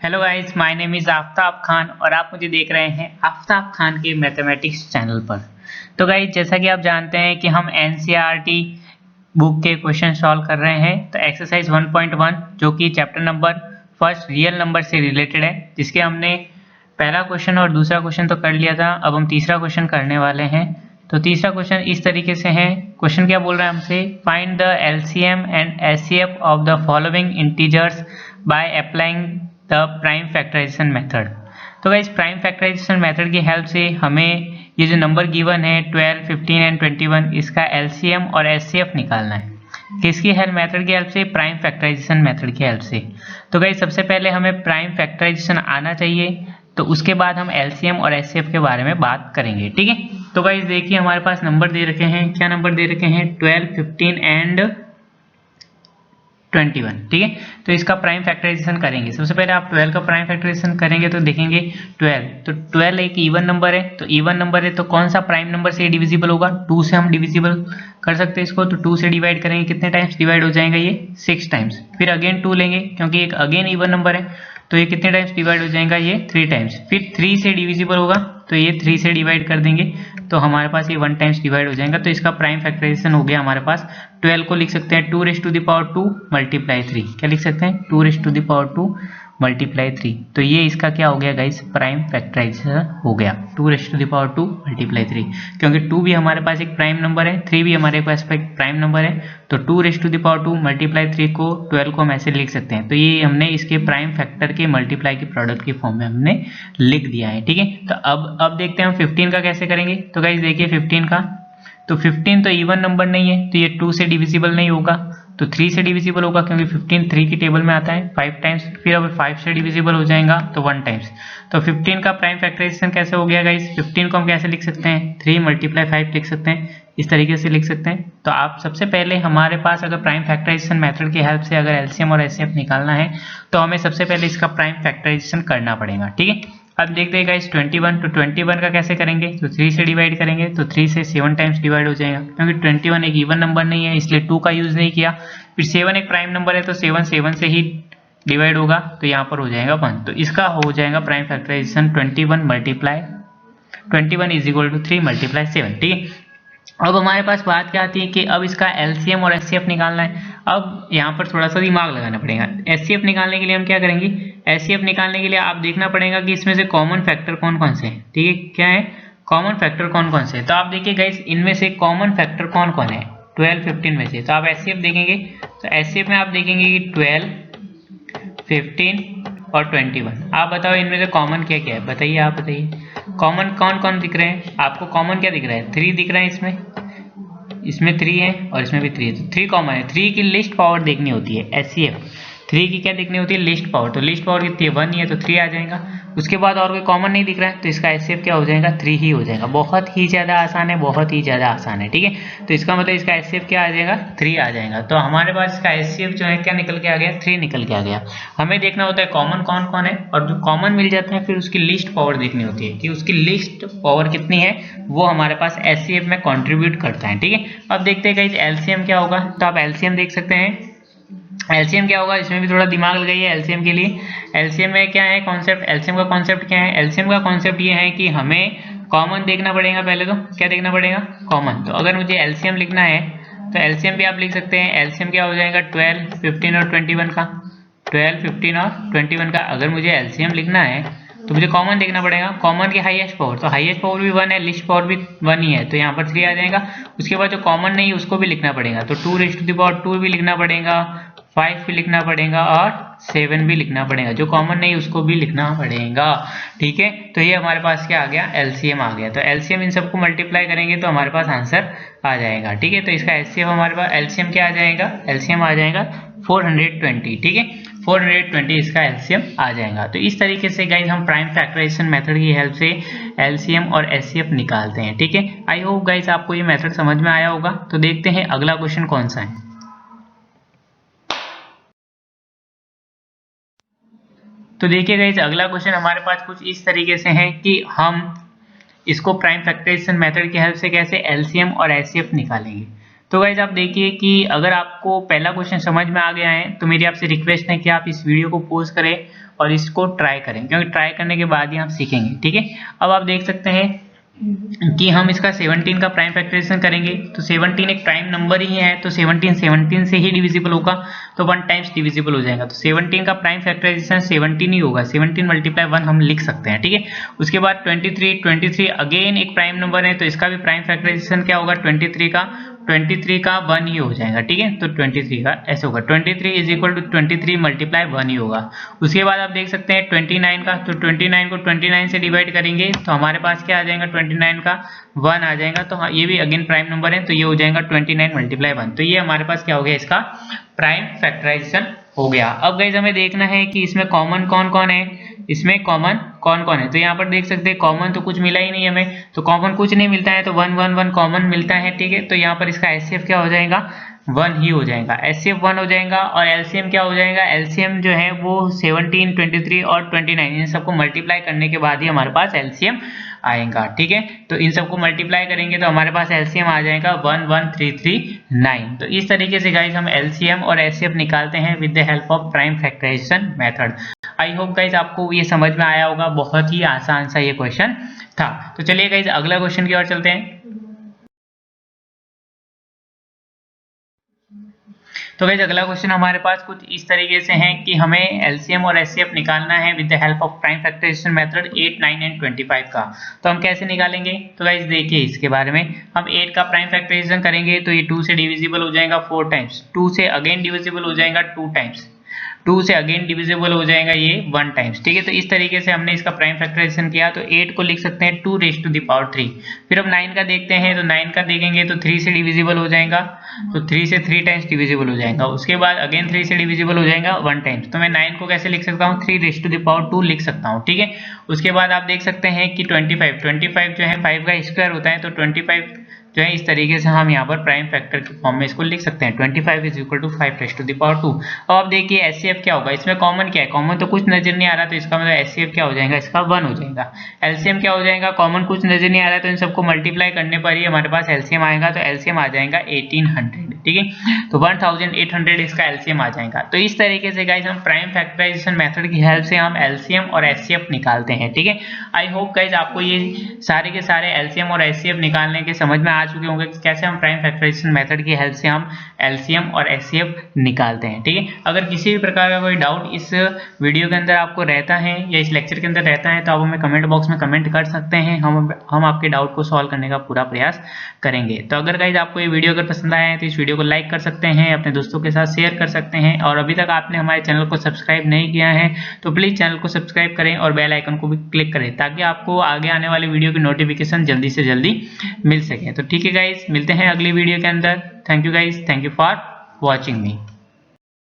Hello guys, my name is Aftab Khan और आप मुझे देख रहे हैं आफ्ताब खान के मैथमेटिक्स चैनल पर। तो गाइस, जैसा कि आप जानते हैं कि हम एनसीईआरटी बुक के क्वेश्चन सॉल्व कर रहे हैं। तो एक्सरसाइज 1.1 जो कि chapter number first real number से रिलेटेड है, जिसके हमने पहला क्वेश्चन और दूसरा क्वेश्चन तो कर लिया था। अब हम तीसरा क्वेश्चन करने वाले हैं। तो तीसरा क्वेश्चन इस तरीके से है। क्वेश्चन क्या बोल रहा है हमसे, find the LCM and HCF of the following integers by applying the prime factorization method. तो गाइस, प्राइम फैक्टराइजेशन मेथड की हेल्प से हमें ये जो नंबर गिवन है 12, 15 एंड 21, इसका एलसीएम और एचसीएफ निकालना है। किसकी हेल्प? मेथड की हेल्प से, प्राइम फैक्टराइजेशन मेथड की हेल्प से। तो गाइस, सबसे पहले हमें प्राइम फैक्टराइजेशन आना चाहिए, तो उसके बाद हम एलसीएम और एचसीएफ के बारे में बात करेंगे। ठीक है, तो गाइस देखिए, हमारे पास नंबर दे रखे हैं। क्या नंबर दे रखे हैं? 12, 15 एंड 21। ठीक है, तो इसका प्राइम फैक्टराइजेशन करेंगे। सबसे पहले आप 12 का प्राइम फैक्टराइजेशन करेंगे तो देखेंगे 12, तो 12 एक इवन नंबर है। तो इवन नंबर है तो कौन सा प्राइम नंबर से डिविजिबल होगा? 2 से हम डिविजिबल कर सकते हैं इसको। तो 2 से डिवाइड करेंगे, कितने टाइम्स डिवाइड हो जाएगा? ये 6 टाइम्स। फिर अगेन 2 लेंगे, क्योंकि एक अगेन इवन नंबर है, तो ये कितने टाइम्स डिवाइड हो जाएगा? ये 3 टाइम्स। फिर 3 से डिविजिबल होगा, तो ये 3 से डिवाइड कर देंगे, तो हमारे पास ये 1 टाइम्स डिवाइड हो जाएगा। तो इसका प्राइम फैक्टराइजेशन हो गया हमारे पास। 12 को लिख सकते हैं 2 raise to the power 2 multiply 3। क्या लिख सकते हैं? 2 raise to the power 2 multiply 3। तो ये इसका क्या हो गया गाइस? प्राइम फैक्टराइजेशन हो गया, 2 raise to the power 2 multiply 3। क्योंकि 2 भी हमारे पास एक प्राइम नंबर है, 3 भी हमारे पास एक प्राइम नंबर है, तो 2 raise to the power 2 multiply 3 को 12 को हम ऐसे लिख सकते हैं। तो ये हमने इसके प्राइम फैक्टर के मल्टीप्लाई के प्रोडक्ट के फॉर्म में हमने लिख दिया है। ठीक है, तो अब देखते हैं हम 15 का कैसे करेंगे। तो गाइस देखिए 15 का, तो 15 तो इवन नंबर नहीं है, तो ये 2 से डिविजिबल नहीं होगा, तो 3 से डिविजिबल होगा, क्योंकि 15 3 की टेबल में आता है 5 टाइम्स। फिर अब 5 से डिविजिबल हो जाएगा तो 1 टाइम्स। तो 15 का प्राइम फैक्टराइजेशन कैसे हो गया गाइस? 15 को हम कैसे लिख सकते हैं? 3 मल्टीप्लाई 5 लिख सकते हैं, इस तरीके से लिख सकते हैं। तो आप सबसे पहले, हमारे पास अगर प्राइम फैक्टराइजेशन मेथड की हेल्प से अगर एलसीएम और एचसीएफ निकालना है, तो हमें सबसे पहले इसका प्राइम फैक्टराइजेशन करना पड़ेगा। ठीक है, अब देखते हैं गाइस 21, तो 21 का कैसे करेंगे? तो 3 से डिवाइड करेंगे, तो 3 से 7 टाइम्स डिवाइड हो जाएगा, क्योंकि 21 एक इवन नंबर नहीं है, इसलिए 2 का यूज नहीं किया। फिर 7 एक प्राइम नंबर है, तो 7 से ही डिवाइड होगा, तो यहाँ पर हो जाएगा 1। तो इसका हो जाएगा prime factorization 21 multiply 21 is equal to 3 multiply 7। ठीक है, अब हमारे पास बात क्या आती है कि अब इसका एलसीएम और एचसीएफ निकालना है। अब यहाँ पर थोड़ा सा दिमाग लगाना पड़ेगा। एचसीएफ निकालने के लिए हम क्या करेंगे? एचसीएफ निकालने के लिए आप देखना पड़ेगा कि इसमें से कॉमन फैक्टर कौन कौन से हैं। ठीक है, क्या है कॉमन फैक्टर कौन कौन से हैं? तो आप देखिए गाइस, इनमें से कॉमन फैक्टर कौन कौन है 12, 15 में से। तो आप एचसीएफ देखेंगे, तो एचसीएफ में आप देखेंगे कि 12, 15 और 21। आप बताओ इनमें से कॉमन क्या क्या है? बताइए, आप बताइए कॉमन कौन कौन दिख रहे हैं आपको? कॉमन क्या दिख रहा है? 3 दिख रहा है, इसमें 3 है और इसमें भी 3 है, तो 3 कॉमन है। 3 की लिस्ट पावर देखनी होती है एचसीएफ। 3 की क्या देखनी होती है? List power. तो लिस्ट पावर कितनी है? 1 ही है, तो 3 आ जाएगा। उसके बाद और कोई कॉमन नहीं दिख रहा है, तो इसका एचसीएफ क्या हो जाएगा? 3 ही हो जाएगा। बहुत ही ज़्यादा आसान है, बहुत ही ज़्यादा आसान है। ठीक है, तो इसका मतलब इसका एचसीएफ क्या आ जाएगा? 3 आ जाएगा। तो हमारे पास इसका एचसीएफ जो है क्या निकल के आ गया? 3 निकल के आ गया। हमें देखना होता है कॉमन कौन कौन है, और जो कॉमन मिल जाते हैं फिर उसकी लिस्ट पावर देखनी होती है कि उसकी लिस्ट पावर कितनी है, वो हमारे पास एचसीएफ में कंट्रीब्यूट करता है। ठीक है, अब देखते हैं गाइस एलसीएम क्या होगा। तो आप एलसीएम देख सकते हैं, एलसीएम क्या होगा, इसमें भी थोड़ा दिमाग लगाइए। एलसीएम के लिए, एलसीएम में क्या है कॉन्सेप्ट? एलसीएम का कॉन्सेप्ट क्या है? एलसीएम का कॉन्सेप्ट ये है कि हमें कॉमन देखना पड़ेगा। पहले तो क्या देखना पड़ेगा? कॉमन। तो अगर मुझे एलसीएम लिखना है, तो एलसीएम भी आप लिख सकते हैं। एलसीएम क्या हो जाएगा? 12, 15 और 21 का। 12, 15 और 21 का अगर मुझे एलसीएम लिखना है, तो मुझे कॉमन देखना पड़ेगा। कॉमन की हाईएस्ट पावर, तो हाईएस्ट पावर भी 1 है, लिस्ट पावर भी 1 ही है, तो यहाँ पर 3 आ जाएगा। उसके बाद जो कॉमन नहीं है उसको भी लिखना पड़ेगा, तो 2 रेज़ टू द पावर 2 भी लिखना पड़ेगा, 5 भी लिखना पड़ेगा और 7 भी लिखना पड़ेगा। जो कॉमन नहीं उसको भी लिखना पड़ेगा। ठीक है, तो ये हमारे पास क्या आ गया? एलसीएम आ गया। तो एलसीएम इन सबको मल्टीप्लाई करेंगे तो हमारे पास आंसर आ जाएगा। ठीक है, तो इसका एचसीएफ हमारे पास एलसीएम क्या आ जाएगा? एलसीएम आ जाएगा 420। ठीक है, 420 इसका एलसीएम आ जाएगा। तो इस तरीके से गाइस हम प्राइम फैक्टराइजेशन मेथड की हेल्प से एलसीएम और एचसीएफ निकालते हैं। ठीक है, आई होप गाइस आपको ये मेथड समझ में आया होगा। तो देखते हैं अगला क्वेश्चन कौन सा है। तो देखिए गाइस, अगला क्वेश्चन हमारे पास कुछ इस तरीके से है कि हम इसको प्राइम फैक्टराइजेशन मेथड की हेल्प से कैसे एलसीएम और एचसीएफ निकालेंगे। तो गाइज आप देखिए कि अगर आपको पहला क्वेश्चन समझ में आ गया है तो मेरी आपसे रिक्वेस्ट है कि आप इस वीडियो को पॉज करें और इसको ट्राई करें, क्योंकि ट्राई करने के बाद ही आप सीखेंगे। ठीक है, अब आप देख सकते हैं कि हम इसका 17 का प्राइम फैक्टराइजेशन करेंगे, तो 17 एक प्राइम नंबर ही है, तो 17 से ही डिविजिबल होगा, तो 1 टाइम्स डिविजिबल हो जाएगा। तो 17 का प्राइम फैक्टराइजेशन 17 ही होगा, 17 × 1 हम लिख सकते हैं। ठीक है, उसके बाद 23 अगेन एक प्राइम नंबर है, तो इसका भी प्राइम फैक्टराइजेशन क्या होगा, 23 का 1 ही हो जाएगा। ठीक है, तो 23 का ऐसे होगा, 23 = 23 × 1 ही होगा। उसके बाद आप देख सकते हैं 29 का, तो 29 को 29 से डिवाइड करेंगे तो हमारे पास क्या आ जाएगा, 29 का 1 आ जाएगा। तो हाँ, ये भी अगेन प्राइम नंबर है, तो ये हो जाएगा 29 × 1। तो ये हमारे पास क्या हो गया, इसका प्राइम फैक्टराइजेशन हो गया। अब गाइस हमें देखना है कि इसमें कॉमन कौन कौन है, इसमें कॉमन कौन कौन है। तो यहाँ पर देख सकते हैं कॉमन तो कुछ मिला ही नहीं हमें, तो कॉमन कुछ नहीं मिलता है, तो 1 1 1 कॉमन मिलता है। ठीक है, तो यहाँ पर इसका HCF क्या हो जाएगा, 1 ही हो जाएगा, HCF 1 हो जाएगा। और LCM क्या हो जाएगा, LCM जो है वो 17, 23 और 29 इन सबको मल्टीप्लाई करने के बाद ही हमारे पास LCM आएगा। ठीक है, तो इन सबको मल्टीप्लाई करेंगे तो हमारे पास LCM आ जाएगा 11339। तो इस तरीके से गाइज हम LCM और HCF निकालते हैं with the help of prime factorization method. I hope guys आपको ये समझ में आया होगा, बहुत ही आसान सा ये क्वेश्चन था। तो चलिए गाइज अगला क्वेश्चन की ओर चलते हैं। तो गाइस अगला क्वेश्चन हमारे पास कुछ इस तरीके से है कि हमें LCM और HCF निकालना है with the help of prime factorization method 8, 9 and 25 का। तो हम कैसे निकालेंगे, तो गाइस देखिए इसके बारे में, हम 8 का प्राइम फैक्टराइजेशन करेंगे तो ये 2 से डिविजिबल हो जाएगा 4 टाइम्स, 2 से अगेन डिविजिबल हो जाएगा 2 टाइम्स, 2 से अगेन डिविजिबल हो जाएगा ये 1 टाइम्स। ठीक है, तो इस तरीके से हमने इसका प्राइम फैक्टराइजेशन किया। तो 8 को लिख सकते हैं 2⁻3। फिर अब 9 का देखते हैं, तो 9 का देखेंगे तो 3 से डिविजिबल हो जाएगा, तो 3 से 3 टाइम्स डिविजिबल हो जाएगा। उसके बाद अगेन 3 से डिविजिबल हो जाएगा 1 टाइम्स। तो मैं 9 को कैसे लिख सकता हूँ, 3⁻2 लिख सकता हूँ। ठीक है, उसके बाद आप देख सकते हैं कि 25 जो है 5 का स्क्वायर होता है, तो 25 जो है इस तरीके से हम यहाँ पर प्राइम फैक्टर के फॉर्म में इसको लिख सकते हैं, 25 = 5⁻²। अब आप देखिए HCF क्या होगा, इसमें कॉमन क्या है, कॉमन तो कुछ नजर नहीं आ रहा, तो इसका मतलब HCF क्या हो जाएगा, इसका 1 हो जाएगा। LCM क्या हो जाएगा, कॉमन कुछ नजर नहीं आ रहा, तो इन सबको मल्टीप्लाई करने पर ही हमारे पास LCM आएगा, तो LCM आ जाएगा 1800। ठीक है, तो 1800 इसका LCM आ जाएगा। तो इस तरीके से गाइज हम प्राइम फैक्टराइजेशन मेथड की हेल्प से हम LCM और HCF निकालते हैं। ठीक है, आई होप गाइज आपको ये सारे के सारे LCM और HCF निकालने के समझ में आ चुके होंगे कि कैसे हम प्राइम फैक्टराइजेशन मेथड की हेल्प से हम LCM और HCF निकालते हैं। ठीक है, अगर किसी भी प्रकार का कोई डाउट इस वीडियो के अंदर आपको रहता है या इस लेक्चर के अंदर रहता है, तो आप हमें कमेंट बॉक्स में कमेंट कर सकते हैं, हम आपके डाउट को सॉल्व करने का पूरा प्रयास करेंगे। तो अगर गाइज आपको ये वीडियो अगर पसंद आया है तो इस वीडियो को लाइक कर सकते हैं, अपने दोस्तों के साथ शेयर कर सकते हैं, और अभी तक आपने हमारे चैनल को सब्सक्राइब नहीं किया है तो प्लीज चैनल को सब्सक्राइब करें और बेल आइकन को भी क्लिक करें, ताकि आपको आगे आने वाली वीडियो की नोटिफिकेशन जल्दी से जल्दी मिल सके। तो ठीक है गाइज, मिलते हैं अगली वीडियो के अंदर। Thank you guys, thank you for watching me.